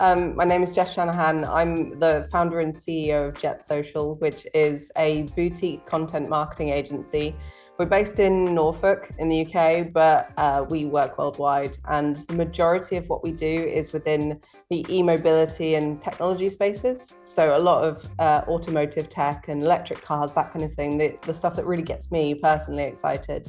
My name is Jess Shanahan. I'm the founder and CEO of Jet Social, which is a boutique content marketing agency. We're based in Norfolk in the UK, but we work worldwide. And the majority of what we do is within the e-mobility and technology spaces. So a lot of automotive tech and electric cars, that kind of thing, the stuff that really gets me personally excited.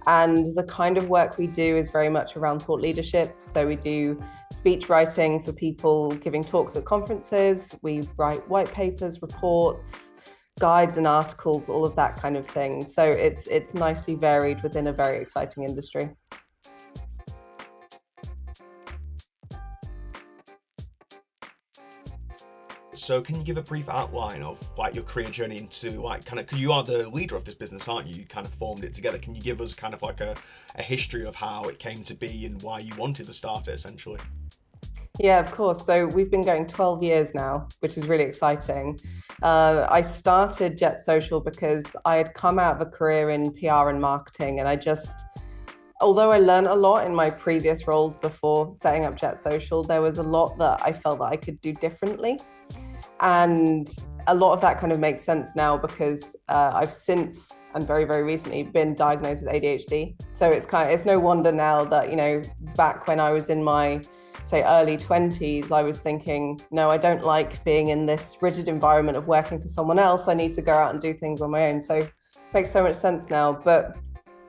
And the kind of work we do is very much around thought leadership. So we do speech writing for people giving talks at conferences. We write white papers, reports, guides and articles, all of that kind of thing. So it's nicely varied within a very exciting industry. So can you give a brief outline of like your career journey into like kind of, because you are the leader of this business, aren't you? You kind of formed it together. Can you give us kind of like a history of how it came to be and why you wanted to start it essentially? Yeah, of course. So we've been going 12 years now, which is really exciting. I started Jet Social because I had come out of a career in PR and marketing, and although I learned a lot in my previous roles before setting up Jet Social, there was a lot that I felt that I could do differently. And a lot of that kind of makes sense now because I've since and very, very recently been diagnosed with ADHD. So it's no wonder now that, back when I was in my, say, early 20s, I was thinking, no, I don't like being in this rigid environment of working for someone else. I need to go out and do things on my own. So it makes so much sense now. But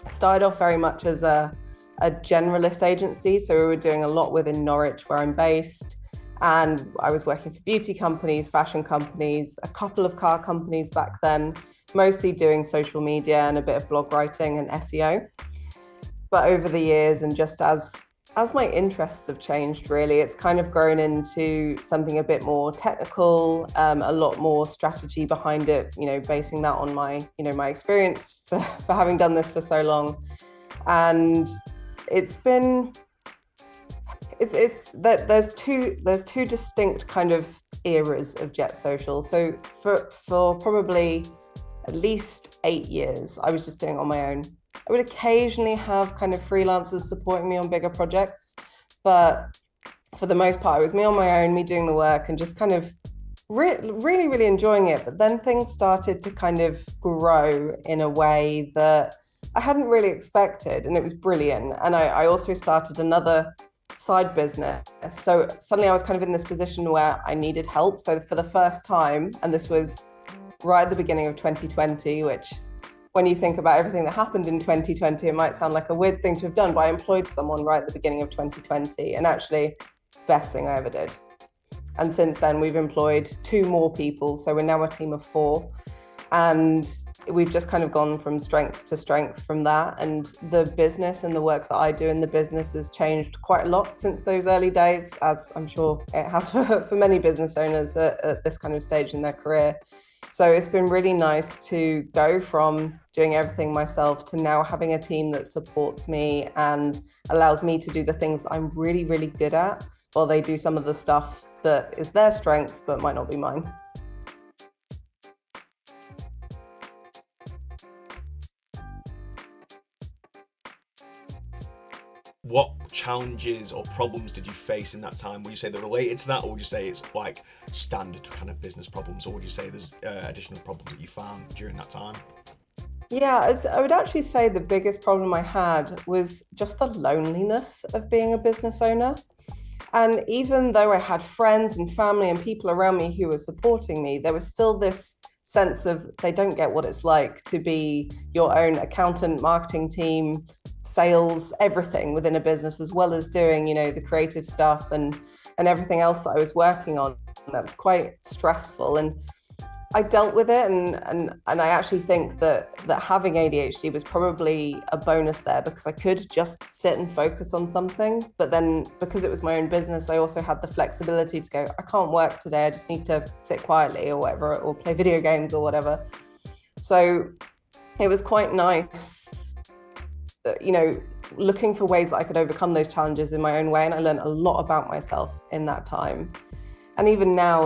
started off very much as a generalist agency. So we were doing a lot within Norwich, where I'm based. And I was working for beauty companies, fashion companies, a couple of car companies back then, mostly doing social media and a bit of blog writing and SEO. But over the years, and just as my interests have changed, really, it's kind of grown into something a bit more technical, a lot more strategy behind it, basing that on my experience for having done this for so long. And it's been it's that there's two distinct kind of eras of Jet Social. So for probably at least 8 years, I was just doing it on my own. I would occasionally have kind of freelancers supporting me on bigger projects, but for the most part, it was me on my own, me doing the work and just kind of really, really enjoying it. But then things started to kind of grow in a way that I hadn't really expected, and it was brilliant. And I also started another side business. So suddenly I was kind of in this position where I needed help. So for the first time, and this was right at the beginning of 2020, which when you think about everything that happened in 2020, it might sound like a weird thing to have done, but I employed someone right at the beginning of 2020, and actually best thing I ever did. And since then we've employed 2 more people. So we're now a team of 4. And we've just kind of gone from strength to strength from that. And the business and the work that I do in the business has changed quite a lot since those early days, as I'm sure it has for many business owners at this kind of stage in their career. So it's been really nice to go from doing everything myself to now having a team that supports me and allows me to do the things that I'm really, really good at, while they do some of the stuff that is their strengths but might not be mine. What challenges or problems did you face in that time? Would you say they're related to that, or would you say it's like standard kind of business problems, or would you say there's additional problems that you found during that time? Yeah, I would actually say the biggest problem I had was just the loneliness of being a business owner. And even though I had friends and family and people around me who were supporting me, there was still this sense of they don't get what it's like to be your own accountant, marketing team, sales, everything within a business, as well as doing, the creative stuff and everything else that I was working on. That was quite stressful. And I dealt with it, and I actually think that having ADHD was probably a bonus there, because I could just sit and focus on something. But then because it was my own business, I also had the flexibility to go, I can't work today, I just need to sit quietly or whatever, or play video games or whatever. So it was quite nice, looking for ways that I could overcome those challenges in my own way. And I learned a lot about myself in that time. And even now,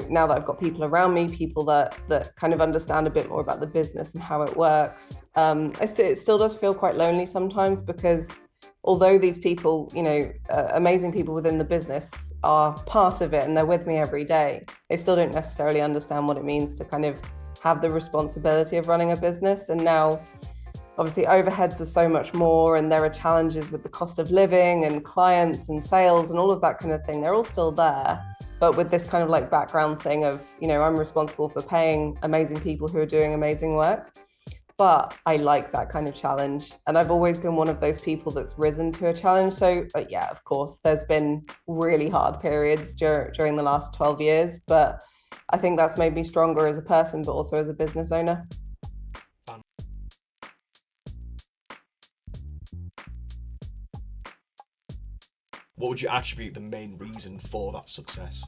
now that I've got people around me, people that kind of understand a bit more about the business and how it works, it still does feel quite lonely sometimes, because although these people, amazing people within the business are part of it and they're with me every day, they still don't necessarily understand what it means to kind of have the responsibility of running a business. And now, obviously, overheads are so much more, and there are challenges with the cost of living and clients and sales and all of that kind of thing. They're all still there. But with this kind of like background thing of, I'm responsible for paying amazing people who are doing amazing work. But I like that kind of challenge. And I've always been one of those people that's risen to a challenge. So, yeah, of course, there's been really hard periods during the last 12 years. But I think that's made me stronger as a person, but also as a business owner. What would you attribute the main reason for that success?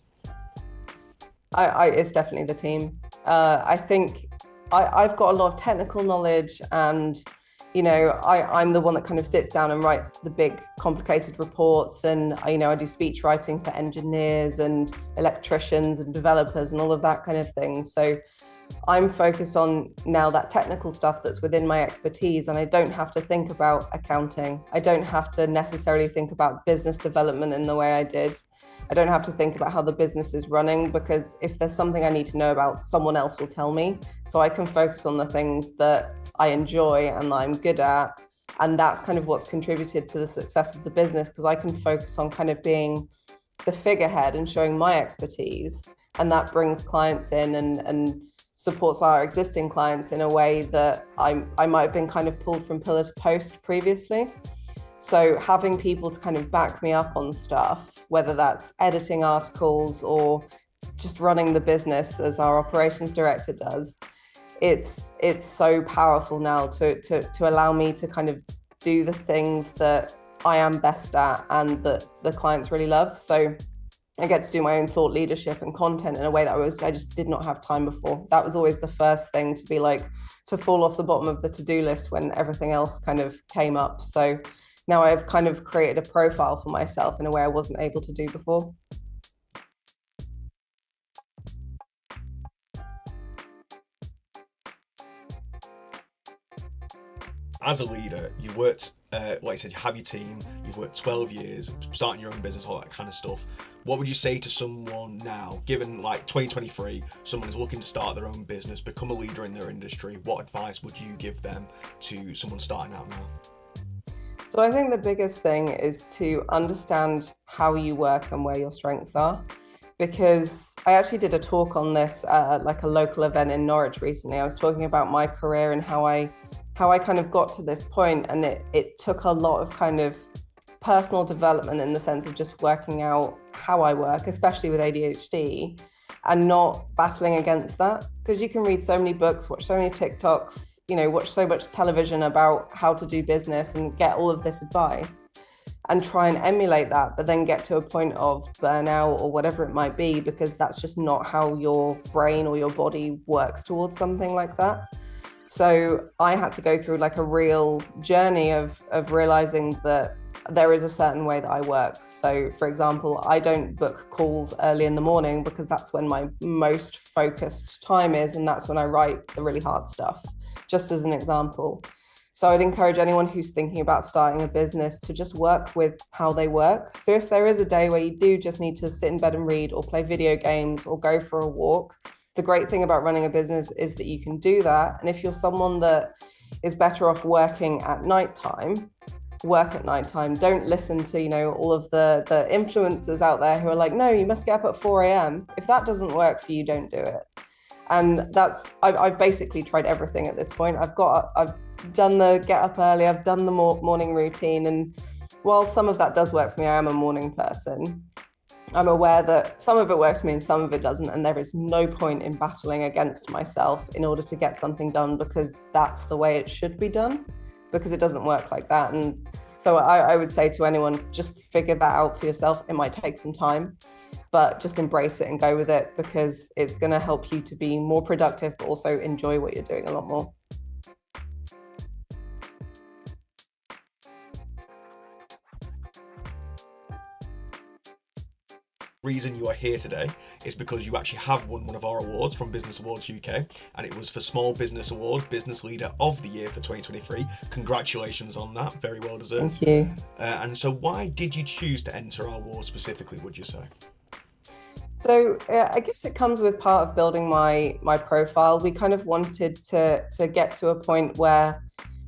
It's definitely the team. I think I've got a lot of technical knowledge, and I'm the one that kind of sits down and writes the big complicated reports, and I do speech writing for engineers and electricians and developers and all of that kind of thing. So I'm focused on now that technical stuff that's within my expertise, and I don't have to think about accounting. I don't have to necessarily think about business development in the way I did. I don't have to think about how the business is running, because if there's something I need to know about, someone else will tell me. So I can focus on the things that I enjoy and that I'm good at. And that's kind of what's contributed to the success of the business, because I can focus on kind of being the figurehead and showing my expertise. And that brings clients in and supports our existing clients in a way that I might have been kind of pulled from pillar to post previously. So having people to kind of back me up on stuff, whether that's editing articles or just running the business as our operations director does, it's so powerful now to allow me to kind of do the things that I am best at and that the clients really love. So I get to do my own thought leadership and content in a way that I just did not have time before. That was always the first thing to be like, to fall off the bottom of the to-do list when everything else kind of came up. So now I've kind of created a profile for myself in a way I wasn't able to do before. As a leader, you worked, like I said, you have your team, you've worked 12 years, starting your own business, all that kind of stuff. What would you say to someone now, given like 2023, someone is looking to start their own business, become a leader in their industry? What advice would you give them to someone starting out now? So I think the biggest thing is to understand how you work and where your strengths are. Because I actually did a talk on this at like a local event in Norwich recently. I was talking about my career and how I kind of got to this point, and it took a lot of kind of personal development in the sense of just working out how I work, especially with ADHD, and not battling against that. Because you can read so many books, watch so many TikToks, watch so much television about how to do business and get all of this advice and try and emulate that, but then get to a point of burnout or whatever it might be, because that's just not how your brain or your body works towards something like that. So I had to go through like a real journey of realizing that there is a certain way that I work. So for example, I don't book calls early in the morning because that's when my most focused time is, and that's when I write the really hard stuff, just as an example. So I'd encourage anyone who's thinking about starting a business to just work with how they work. So if there is a day where you do just need to sit in bed and read or play video games or go for a walk, the great thing about running a business is that you can do that. And if you're someone that is better off working at nighttime, work at nighttime. Don't listen to, all of the influencers out there who are like, no, you must get up at 4 a.m. If that doesn't work for you, don't do it. And I've basically tried everything at this point. I've done the get up early, I've done the morning routine. And while some of that does work for me, I am a morning person. I'm aware that some of it works for me and some of it doesn't. And there is no point in battling against myself in order to get something done, because that's the way it should be done, because it doesn't work like that. And so I would say to anyone, just figure that out for yourself. It might take some time, but just embrace it and go with it, because it's going to help you to be more productive, but also enjoy what you're doing a lot more. Reason you are here today is because you actually have won one of our awards from Business Awards UK, and it was for Small Business Award Business Leader of the Year for 2023. Congratulations on that, very well deserved. Thank you. And so why did you choose to enter our award specifically, would you say? So I guess it comes with part of building my profile. We kind of wanted to get to a point where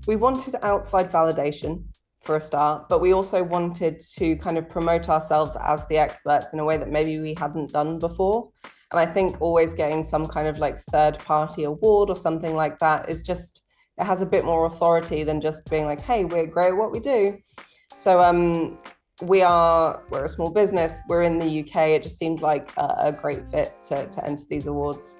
we wanted outside validation for a start, but we also wanted to kind of promote ourselves as the experts in a way that maybe we hadn't done before. And I think always getting some kind of like third party award or something like that is just, it has a bit more authority than just being like, hey, we're great at what we do. So we're a small business, we're in the UK. It just seemed like a great fit to enter these awards.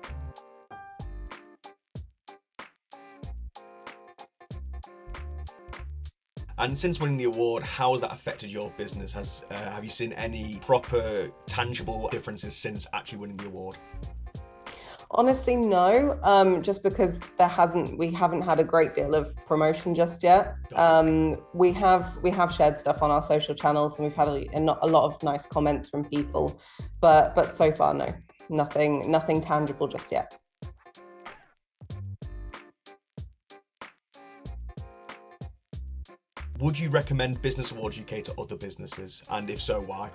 And since winning the award, how has that affected your business? Have you seen any proper, tangible differences since actually winning the award? Honestly, no. Just because we haven't had a great deal of promotion just yet. We have shared stuff on our social channels, and we've had a lot of nice comments from people, but so far, no, nothing tangible just yet. Would you recommend Business Awards UK to other businesses? And if so, why?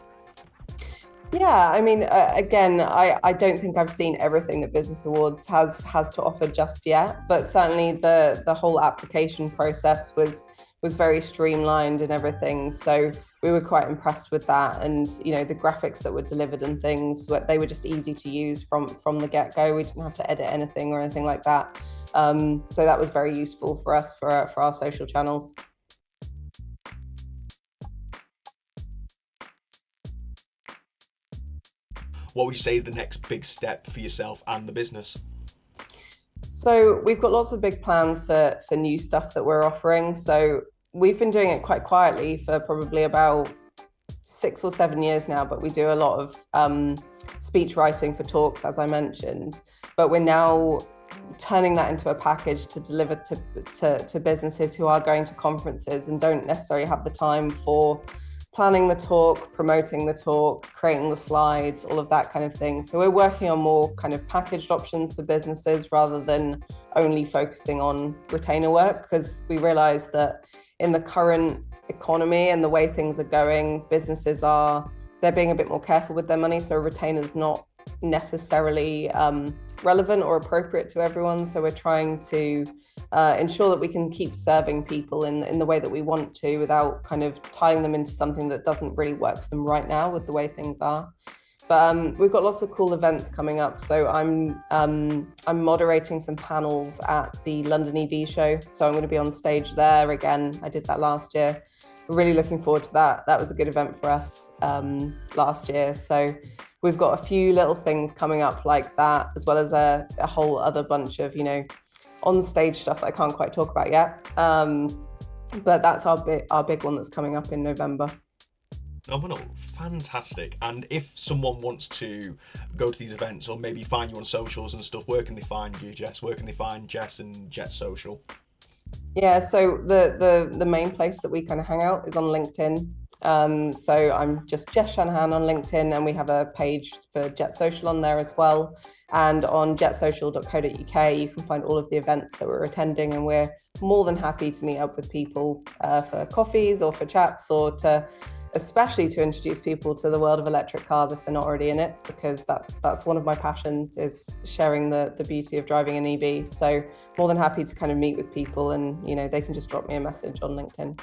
Yeah, I mean, again, I don't think I've seen everything that Business Awards has to offer just yet, but certainly the whole application process was very streamlined and everything. So we were quite impressed with that, and the graphics that were delivered and things, they were just easy to use from the get-go. We didn't have to edit anything or anything like that. So that was very useful for us for our social channels. What would you say is the next big step for yourself and the business? So we've got lots of big plans for new stuff that we're offering. So we've been doing it quite quietly for probably about 6 or 7 years now, but we do a lot of speech writing for talks, as I mentioned. But we're now turning that into a package to deliver to businesses who are going to conferences and don't necessarily have the time for planning the talk, promoting the talk, creating the slides, all of that kind of thing. So we're working on more kind of packaged options for businesses rather than only focusing on retainer work, because we realize that in the current economy and the way things are going, they're being a bit more careful with their money. So a retainer's not necessarily relevant or appropriate to everyone. So we're trying to ensure that we can keep serving people in the way that we want to, without kind of tying them into something that doesn't really work for them right now with the way things are. But we've got lots of cool events coming up. So I'm moderating some panels at the London EV show. So I'm going to be on stage there again. I did that last year. Really looking forward to that. That was a good event for us last year. So we've got a few little things coming up like that, as well as a whole other bunch of, on stage stuff that I can't quite talk about yet. But that's our big one that's coming up in November. Phenomenal, fantastic. And if someone wants to go to these events or maybe find you on socials and stuff, where can they find you, Jess? Where can they find Jess and Jet Social? Yeah, so the main place that we kind of hang out is on LinkedIn. So I'm just Jess Shanahan on LinkedIn, and we have a page for Jet Social on there as well. And on jetsocial.co.uk, you can find all of the events that we're attending, and we're more than happy to meet up with people for coffees or for chats, or especially to introduce people to the world of electric cars if they're not already in it, because that's one of my passions, is sharing the beauty of driving an EV. So more than happy to kind of meet with people, and they can just drop me a message on LinkedIn.